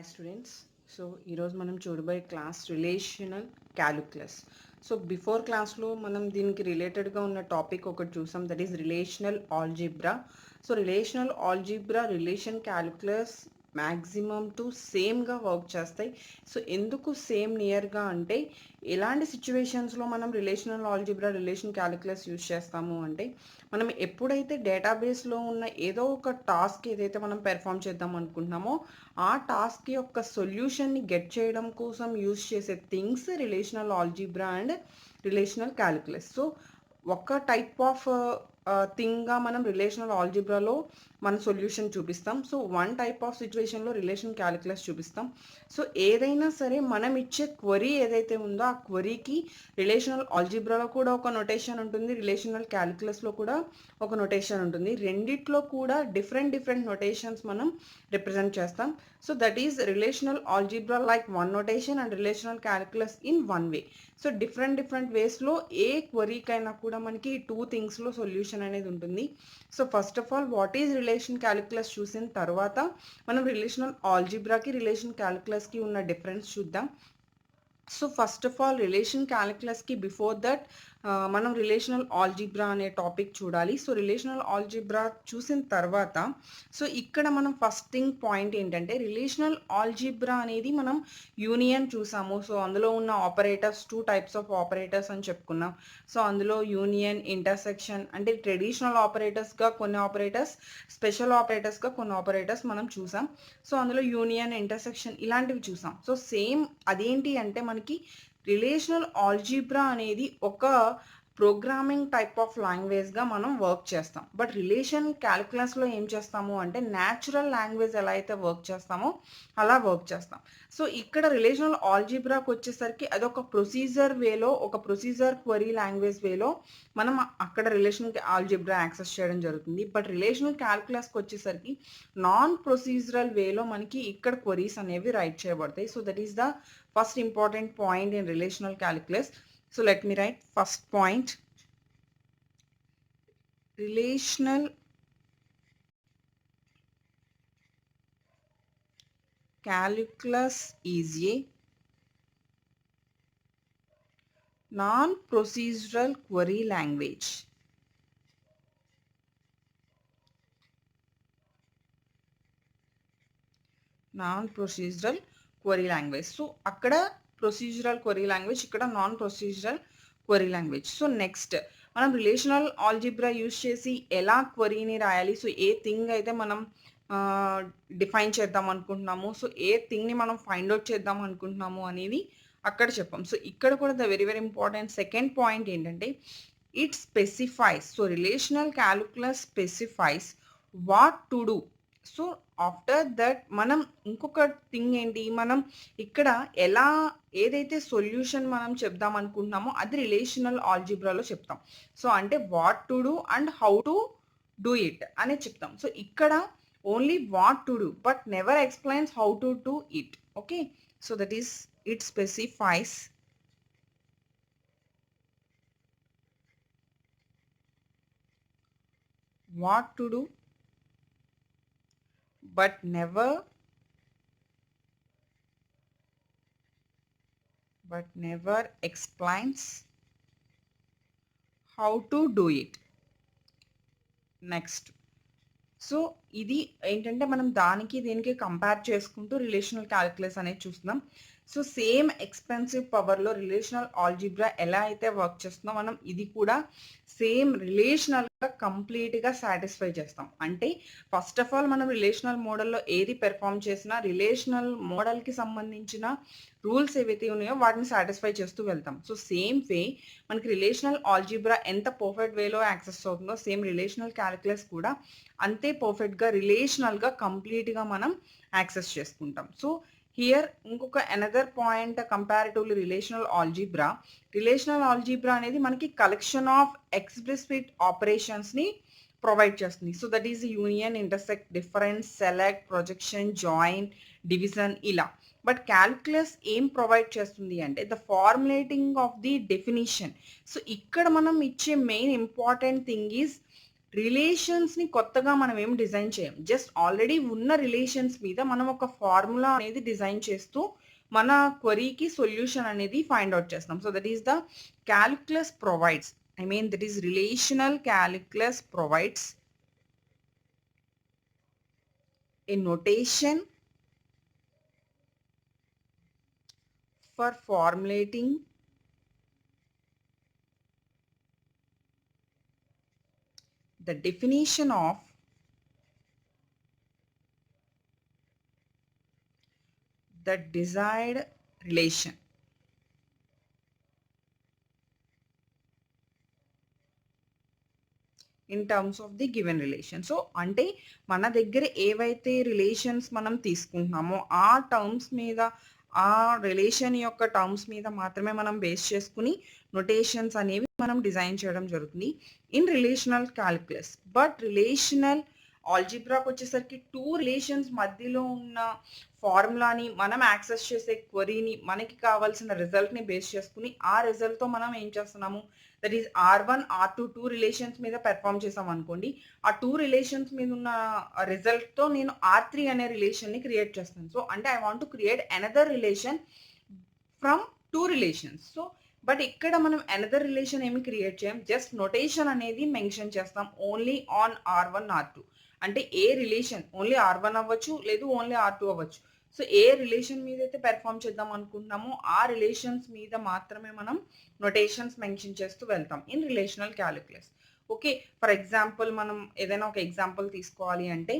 Hi students. So ఈరోజు మనం చూడబోయే class relational calculus. So before క్లాస్లో మనం దీనికి రిలేటెడ్గా ఉన్న టాపిక్ ఒకటి చూసాం, that is relational algebra. So relational algebra relation calculus maximum to సేమ్గా వర్క్ చేస్తాయి. సో ఎందుకు సేమ్ నియర్గా అంటే, ఎలాంటి సిచ్యువేషన్స్లో మనం relational algebra relation calculus use చేస్తాము అంటే, మనం ఎప్పుడైతే డేటాబేస్లో ఉన్న ఏదో ఒక టాస్క్ ఏదైతే మనం పెర్ఫామ్ చేద్దాం అనుకుంటున్నామో ఆ టాస్క్ యొక్క సొల్యూషన్ని గెట్ చేయడం కోసం యూజ్ చేసే things relational algebra and relational calculus. So ఒక టైప్ ఆఫ్ థింగ్గా మనం రిలేషనల్ ఆల్జీబ్రాలో మన సొల్యూషన్ చూపిస్తాం. సో వన్ టైప్ ఆఫ్ సిచ్యువేషన్లో రిలేషన్ క్యాలిక్యులస్ చూపిస్తాం. సో ఏదైనా సరే మనం ఇచ్చే క్వరీ ఏదైతే ఉందో ఆ క్వరీకి రిలేషనల్ ఆల్జీబ్రాలో కూడా ఒక నొటేషన్ ఉంటుంది, రిలేషనల్ క్యాలిక్యులస్లో కూడా ఒక నొటేషన్ ఉంటుంది. రెండిట్లో కూడా డిఫరెంట్ నొటేషన్స్ మనం రిప్రజెంట్ చేస్తాం. So that is relational algebra like one notation and relational calculus in one way. So different వేస్లో ఏ క్వరీకైనా కూడా మనకి టూ థింగ్స్లో సొల్యూషన్ అనేది ఉంటుంది. So first of all what is relation calculus చూసిన తర్వాత మనం రిలేషనల్ ఆల్జీబ్రాకి రిలేషన్ క్యాలిక్యులస్కి ఉన్న డిఫరెన్స్ చూద్దాం. So first of all relation క్యాలిక్యులస్కి బిఫోర్ దట్ మనం రిలేషనల్ ఆల్జీబ్రా అనే టాపిక్ చూడాలి. సో రిలేషనల్ ఆల్జీబ్రా చూసిన తర్వాత సో ఇక్కడ మనం ఫస్ట్ థింగ్ పాయింట్ ఏంటంటే, రిలేషనల్ ఆల్జీబ్రా అనేది మనం యూనియన్ చూసాము. సో అందులో ఉన్న operators two types of operators అని చెప్పుకున్నాం. సో అందులో యూనియన్, ఇంటర్సెక్షన్ అంటే ట్రెడిషనల్ ఆపరేటర్స్గా కొన్ని ఆపరేటర్స్, స్పెషల్ ఆపరేటర్స్గా కొన్ని ఆపరేటర్స్ మనం చూసాం. సో అందులో యూనియన్, ఇంటర్సెక్షన్ ఇలాంటివి చూసాం. సో సేమ్ అదేంటి అంటే మనకి రిలేషనల్ ఆల్జీబ్రా అనేది ఒక ప్రోగ్రామింగ్ టైప్ ఆఫ్ లాంగ్వేజ్గా మనం వర్క్ చేస్తాం. బట్ రిలేషన్ క్యాలిక్యులస్లో ఏం చేస్తాము అంటే న్యాచురల్ లాంగ్వేజ్ ఎలా అయితే వర్క్ చేస్తామో అలా వర్క్ చేస్తాం. సో ఇక్కడ రిలేషనల్ ఆల్జీబ్రాకి వచ్చేసరికి అదొక ప్రొసీజర్ వేలో, ఒక ప్రొసీజర్ క్వరీ లాంగ్వేజ్ వేలో మనం అక్కడ రిలేషన్ ఆల్జీబ్రా యాక్సెస్ చేయడం జరుగుతుంది. బట్ రిలేషనల్ క్యాలిక్యులస్కి వచ్చేసరికి నాన్ ప్రొసీజరల్ వేలో మనకి ఇక్కడ క్వరీస్ అనేవి రైట్ చేయబడతాయి. So that is the first important point in relational calculus. So let me write first point. Relational calculus is a non-procedural query language. Non-procedural query language. So అక్కడ procedural query language, ఇక్కడ non procedural query language. So next మనం relational algebra use చేసి ఎలా క్వరీని రాయాలి, so a thing అయితే మనం define చేద్దాం అనుకుంటున్నాము, సో ఏ థింగ్ని మనం ఫైండ్ అవుట్ చేద్దాం అనుకుంటున్నాము అనేది అక్కడ చెప్పాం. సో ఇక్కడ కూడా the very important second point ఏంటంటే it specifies. So relational calculus specifies what to do. So after that మనం ఇంకొక థింగ్ ఏంటి, మనం ఇక్కడ ఎలా ఏదైతే సొల్యూషన్ మనం చెప్దాం అనుకుంటున్నామో అది రిలేషనల్ ఆల్జీబ్రాలో చెప్తాం. సో అంటే what to do and how to do it అని చెప్తాం. సో ఇక్కడ only what to do but never explains how to do it. Okay, so that is it specifies what to do but never explains how to do it. Next so ఇది ఏంటంటే మనం దానికి దీనికి compare చేసుకుంటూ relational calculus అనేది చూస్తున్నాం. So same expensive పవర్లో relational algebra ఎలా అయితే వర్క్ చేస్తుందో మనం ఇది కూడా సేమ్ రిలేషనల్గా కంప్లీట్గా సాటిస్ఫై చేస్తాం. అంటే ఫస్ట్ ఆఫ్ ఆల్ మనం రిలేషనల్ మోడల్లో ఏది పెర్ఫామ్ చేసినా రిలేషనల్ మోడల్కి సంబంధించిన రూల్స్ ఏవైతే ఉన్నాయో వాటిని సాటిస్ఫై చేస్తూ వెళ్తాం. సో సేమ్ వే మనకి రిలేషనల్ ఆల్జీబ్రా ఎంత పర్ఫెక్ట్ వేలో యాక్సెస్ అవుతుందో సేమ్ రిలేషనల్ క్యాలిక్యులస్ కూడా అంతే పర్ఫెక్ట్గా రిలేషనల్గా కంప్లీట్గా మనం యాక్సెస్ చేసుకుంటాం. సో హియర్ ఇంకొక another point comparatively relational algebra అనేది మనకి కలెక్షన్ ఆఫ్ ఎక్స్ప్లిసిట్ ఆపరేషన్స్ని ప్రొవైడ్ చేస్తుంది. So that is union, intersect, difference, select, projection, join, division ఇలా. బట్ క్యాలిక్యులస్ ఏం ప్రొవైడ్ చేస్తుంది అంటే the formulating of the definition. So ఇక్కడ మనం ఇచ్చే మెయిన్ ఇంపార్టెంట్ థింగ్ ఈజ్ రిలేషన్స్‌ని కొత్తగా మనం ఏం డిజైన్ చేయం. జస్ట్ ఆల్రెడీ ఉన్న రిలేషన్స్ మీద మనం ఒక ఫార్ములా అనేది డిజైన్ చేస్తూ మన క్వెరీకి సొల్యూషన్ అనేది ఫైండ్ ఔట్ చేస్తాం. So, that is the calculus provides. I mean that is relational calculus provides a notation for formulating the definition of the desired relation. In terms of the given relation. So, అంటే మన దగ్గర ఏవైతే relations మనం తీసుకుంటున్నామో ఆ terms మీద, ఆ relation యొక్క terms మీద మాత్రమే మనం బేస్ చేసుకొని నొటేషన్స్ అనేవి మనం డిజైన్ చేయడం జరుగుతుంది in relational calculus. But relational ఆల్జీబ్రాకి వచ్చేసరికి 2 రిలేషన్స్ మధ్యలో ఉన్న ఫార్ములాని మనం యాక్సెస్ చేసే క్వెరీని మనకి కావాల్సిన రిజల్ట్‌ని బేస్ చేసుకొని ఆ రిజల్ట్‌తో మనం ఏం చేస్తున్నాము, that is R1, R2 2 relations మీద పెర్ఫార్మ్ చేసామనుకోండి. ఆ 2 రిలేషన్స్ మీద ఉన్న రిజల్ట్‌తో నేను R3 అనే రిలేషన్‌ని క్రియేట్ చేస్తాను. సో, అంటే I want to create another relation from 2 relations. So, but ఇక్కడ మనం అనదర్ రిలేషన్ ఏమి క్రియేట్ చేయం. జస్ట్ నొటేషన్ అనేది మెన్షన్ చేస్తాం ఓన్లీ ఆన్ R1, R2. అంటే ఏ రిలేషన్ ఓన్లీ R1 అవ్వచ్చు, లేదు ఓన్లీ R2 అవ్వచ్చు. సో, ఏ రిలేషన్ మీద అయితే పెర్ఫార్మ్ చేద్దాం అనుకుంటున్నామో ఆ రిలేషన్స్ మీద మాత్రమే మనం నొటేషన్స్ మెన్షన్ చేస్తూ వెళ్తాం in relational calculus. Okay. For example మనం ఏదైనా ఒక ఎగ్జాంపుల్ తీసుకోవాలి అంటే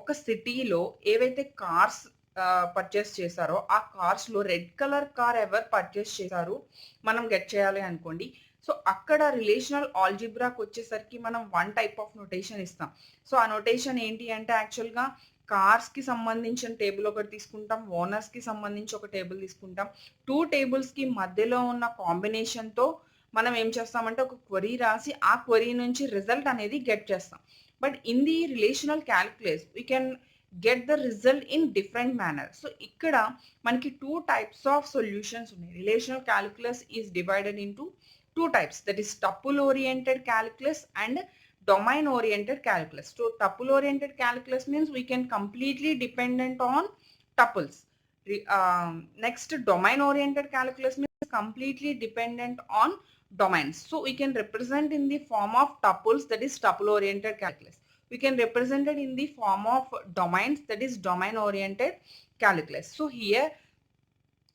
ఒక సిటీలో ఏవైతే కార్స్ పర్చేస్ చేశారో ఆ కార్స్‌లో రెడ్ కలర్ కార్ ఎవరు పర్చేస్ చేశారు మనం గెట్ చేయాలి అనుకోండి. సో, అక్కడ రిలేషనల్ ఆల్జీబ్రాకి వచ్చేసరికి మనం 1 టైప్ ఆఫ్ నొటేషన్ ఇస్తాం. సో, ఆ నొటేషన్ ఏంటి అంటే యాక్చువల్‌గా కార్స్‌కి సంబంధించిన టేబుల్ ఒకటి తీసుకుంటాం. ఓనర్స్‌కి సంబంధించి ఒక టేబుల్ తీసుకుంటాం. 2 టేబుల్స్‌కి మధ్యలో ఉన్న కాంబినేషన్‌తో మనం ఏం చేస్తామంటే ఒక క్వెరీ రాసి ఆ క్వెరీ నుంచి రిజల్ట్ అనేది గెట్ చేస్తాం. But in the relational calculus we can get the result in different manner. So, ఇక్కడ మనకి 2 టైప్స్ ఆఫ్ సొల్యూషన్స్ ఉన్నాయి. Relational calculus is divided into 2 types, that is tuple oriented calculus and domain oriented calculus. So, tuple oriented calculus means we can completely dependent on tuples. Next, domain oriented calculus means completely dependent on domains. So, we can represent in the form of tuples, that is tuple oriented calculus. We can represent it in the form of domains, that is domain oriented calculus. So, here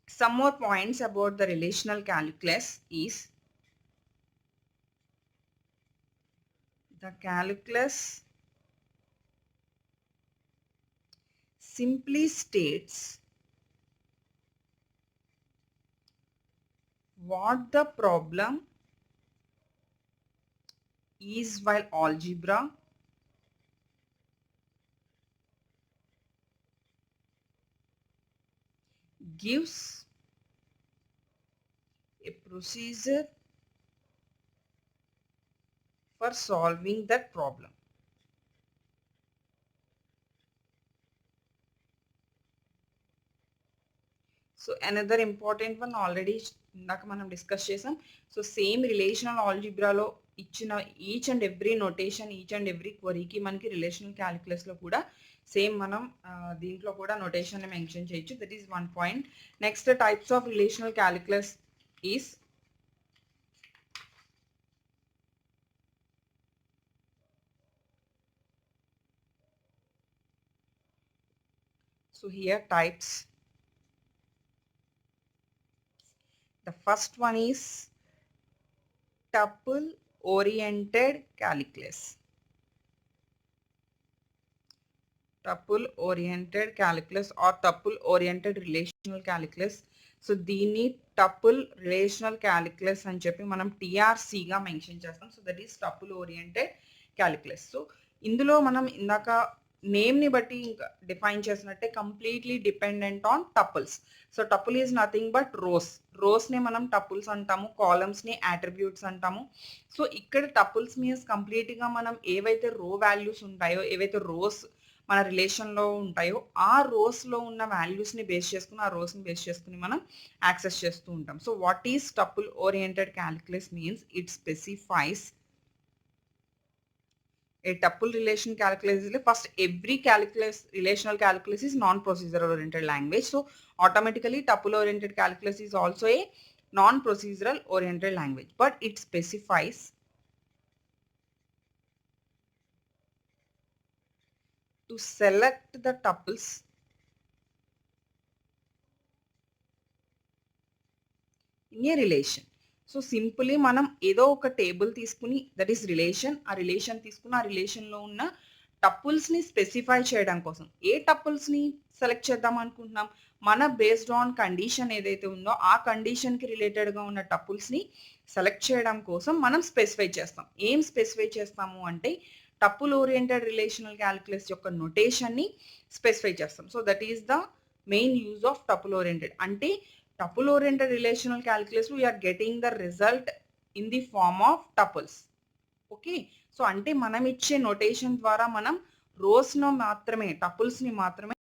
some more points about the relational calculus is the calculus simply states what the problem is, while algebra gives a procedure for solving that problem. So, another important one already ఇందాక మనం discuss చేసాం. So, same relational ఆల్జీబ్రాలో ఇచ్చిన each and every notation, each and every క్వెరీకి మనకి relational క్యాలిక్యులస్‌లో కూడా same మనం దీంట్లో కూడా నొటేషన్‌ని మెన్షన్ చేయొచ్చు. That is one point. Next types of relational calculus is so here types. The first one is tuple oriented calculus. Tuple oriented calculus or tuple oriented relational calculus. So, దీన్ని tuple relational calculus అని చెప్పి మనం TRCగా mention చేస్తాం. So, that is tuple oriented calculus. So, ఇందులో మనం ఇందాక నేమ్‌ని బట్టి ఇంకా డిఫైన్ చేసినట్టే completely dependent on tuples. So, tuple is nothing but rows. రోస్‌ని మనం టపుల్స్ అంటాము. కాలమ్స్‌ని అట్రిబ్యూట్స్ అంటాము. సో, ఇక్కడ టపుల్స్ మీన్స్ కంప్లీట్‌గా మనం ఏవైతే రో వాల్యూస్ ఉంటాయో, ఏవైతే రోస్ మన రిలేషన్‌లో ఉంటాయో ఆ రోస్‌లో ఉన్న వాల్యూస్‌ని బేస్ చేసుకొని, ఆ రోస్‌ని బేస్ చేసుకొని మనం యాక్సెస్ చేస్తూ ఉంటాం. So, what is tuple oriented calculus means it specifies a tuple relation calculus is first every calculus relational calculus is non-procedural oriented language. So automatically tuple oriented calculus is also a non-procedural oriented language, but it specifies to select the tuples in a relation. So simply మనం ఏదో ఒక table తీసుకుని that is relation, ఆ relation తీసుకుని ఆ రిలేషన్లో ఉన్న టపుల్స్ని specify చేయడం కోసం ఏ టపుల్స్ని సెలెక్ట్ చేద్దాం అనుకుంటున్నాం, మన బేస్డ్ ఆన్ కండిషన్ ఏదైతే ఉందో ఆ కండిషన్కి రిలేటెడ్గా ఉన్న టపుల్స్ని సెలెక్ట్ చేయడం కోసం మనం స్పెసిఫై చేస్తాం. ఏం స్పెసిఫై చేస్తాము అంటే టపుల్ ఓరియంటెడ్ రిలేషనల్ క్యాలిక్యులస్ యొక్క నొటేషన్ని స్పెసిఫై చేస్తాం. So that is the main use of tuple oriented. అంటే tuple oriented relational calculus we are getting the result in the form of tuples. Okay, so అంటే మనం ఇచ్చే notation ద్వారా మనం రోస్ను మాత్రమే టపుల్స్ని మాత్రమే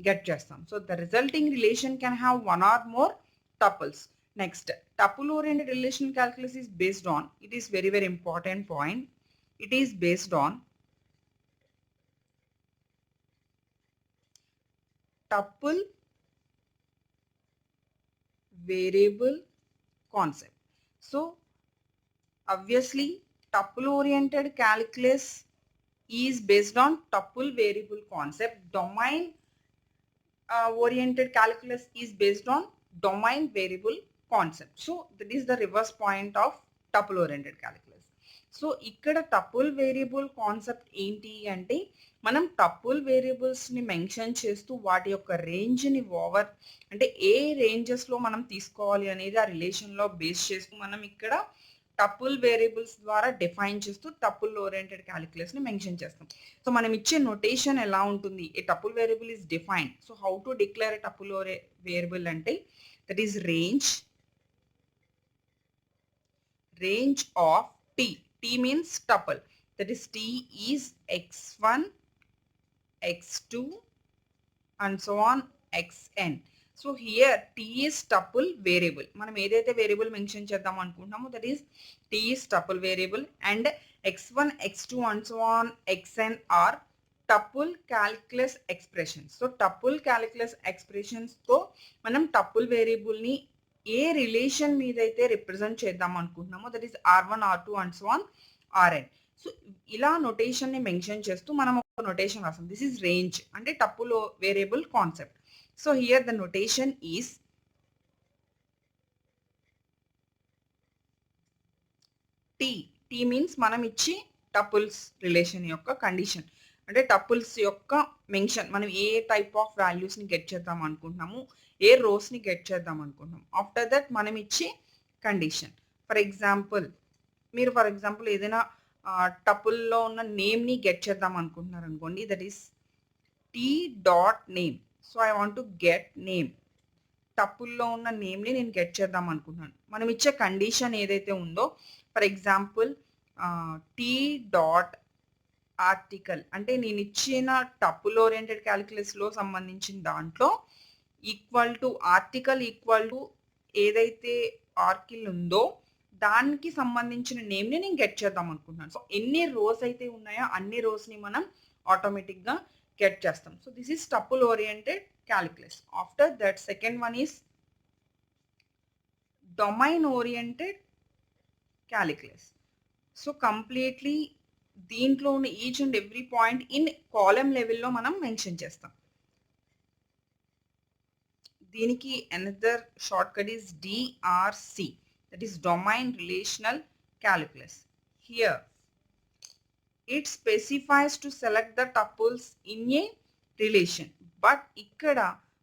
గెట్ చేస్తాం. So the resulting relation can have one or more tuples. Next tuple oriented relational calculus is based on, it is very very important point, it is based on tuple variable concept. So obviously tuple oriented calculus is based on tuple variable concept. Domain oriented calculus is based on domain variable concept. So that is the reverse point of tuple oriented calculus. So ఇక్కడ tuple variable concept ఏంటి అంటే మనం tuple వేరియబుల్స్ని mention చేస్తూ వాటి యొక్క రేంజ్ని over అంటే ఏ రేంజెస్లో మనం తీసుకోవాలి అనేది ఆ రిలేషన్లో బేస్ చేస్తూ మనం ఇక్కడ టపుల్ వేరియబుల్స్ ద్వారా డిఫైన్ చేస్తూ టపుల్ ఓరియంటెడ్ క్యాలిక్యులస్ని మెన్షన్ చేస్తాం. సో మనం ఇచ్చే నొటేషన్ ఎలా ఉంటుంది, a tuple variable is defined. So how to declare a tuple variable అంటే that is range of t. T means tuple, that is t is x1 x2 and so on xn. So here t is tuple variable. మనం ఏదైతే variable mention చేద్దాం అనుకుంటున్నామో that is t is tuple variable and x1 x2 and so on xn are tuple calculus expressions. So tuple calculus expressions తో మనం tuple variable ని ఏ relation మీద అయితే represent చేద్దాం అనుకుంటున్నామో that is r1 r2 and so on rn. So ఇలా నొటేషన్ని mention చేస్తూ మనం ఒక నొటేషన్ రాస్తాం. దిస్ ఈస్ రేంజ్ అంటే tuple variable concept. So here the notation is T. Tea means మనం ఇచ్చి టపుల్స్ రిలేషన్ యొక్క కండిషన్ అంటే టపుల్స్ యొక్క మెన్షన్ మనం ఏ టైప్ ఆఫ్ వాల్యూస్ని గెట్ చేద్దాం అనుకుంటున్నాము, ఏ రోస్ని గెట్ చేద్దాం అనుకుంటున్నాం. ఆఫ్టర్ దట్ మనం ఇచ్చే కండిషన్. ఫర్ ఎగ్జాంపుల్ మీరు ఏదైనా టపుల్లో ఉన్న నేమ్ని గెట్ చేద్దాం అనుకుంటున్నారు అనుకోండి, that is T dot name. So I want to get name. టపుల్లో ఉన్న నేమ్ని నేను గెట్ చేద్దాం అనుకుంటున్నాను. మనం ఇచ్చే కండిషన్ ఏదైతే ఉందో for example T dot article అంటే నేను ఇచ్చిన టపుల్ ఓరియంటెడ్ క్యాలిక్యులస్లో సంబంధించిన దాంట్లో equal to article equal to ఏదైతే ఆర్కిల్ ఉందో దానికి సంబంధించిన నేమ్ని నేను గెట్ చేద్దాం అనుకుంటున్నాను. సో ఎన్ని రోస్ అయితే ఉన్నాయో అన్ని రోస్ని మనం ఆటోమేటిక్గా గెట్ చేస్తాం. So this is tuple oriented calculus. After that second one is domain oriented calculus. So completely దీంట్లో ఉన్న each and every point in column లెవెల్లో మనం మెన్షన్ చేస్తాం. దీనికి another short cut is DRC, that is domain relational calculus. Here it specifies to select the tuples in a relation. But ఇక్కడ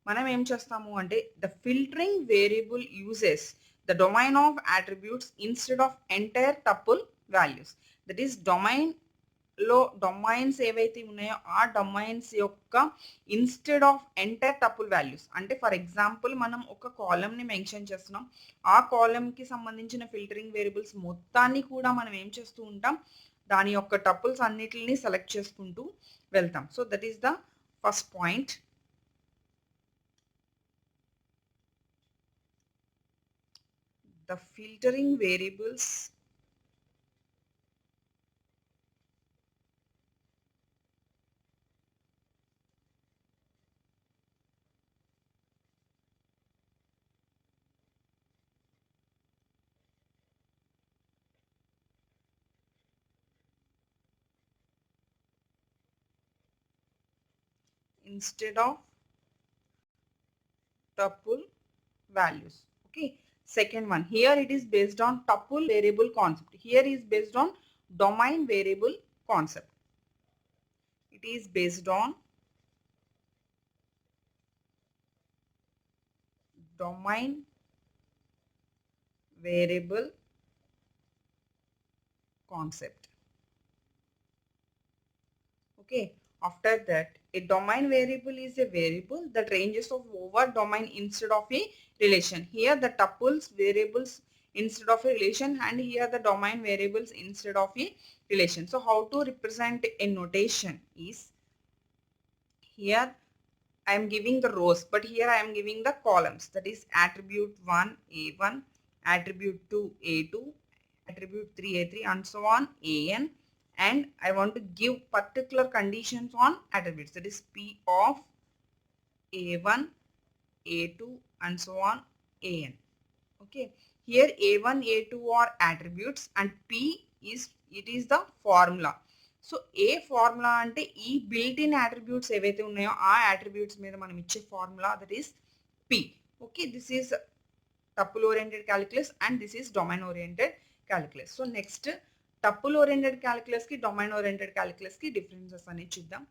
మనం ఏం చేస్తాము అంటే the filtering variable uses the domain of attributes instead of entire tuple values. That is domains ఏవైతే ఉన్నాయో ఆ domains యొక్క instead of entire tuple values. అంటే ఫర్ ఎగ్జాంపుల్ మనం ఒక కాలమ్ని మెన్షన్ చేస్తున్నాం, ఆ కాలమ్కి సంబంధించిన ఫిల్టరింగ్ వేరియబుల్స్ మొత్తాన్ని కూడా మనం ఏం చేస్తూ ఉంటాం, దాని యొక్క టపుల్స్ అన్నిటిని సెలెక్ట్ చేసుకుంటూ వెళ్తాం. So that is the first point. The filtering variables instead of tuple values. Okay, second one, here it is based on tuple variable concept. Here is based on domain variable concept. It is based on domain variable concept. Okay, after that, a domain variable is a variable that ranges of over domain instead of a relation. Here the tuples variables instead of a relation, and here the domain variables instead of a relation. So how to represent a notation is, here I am giving the rows, but here I am giving the columns. That is attribute 1 A1, attribute 2 A2, attribute 3 A3, and so on AN. And I want to give particular conditions on attributes. That is P of A1, A2, and so on AN. Okay. Here A1, A2 are attributes, and P is the formula. So A formula అంటే ఈ built in attributes ఏవైతే ఉన్నాయో ఆ attributes మీద మనం ఇచ్చే formula, that is P. Okay, this is tuple oriented calculus and this is domain oriented calculus. So next tuple oriented calculus కి domain oriented calculus కి డిఫరెన్సెస్ అనేది చూద్దాం.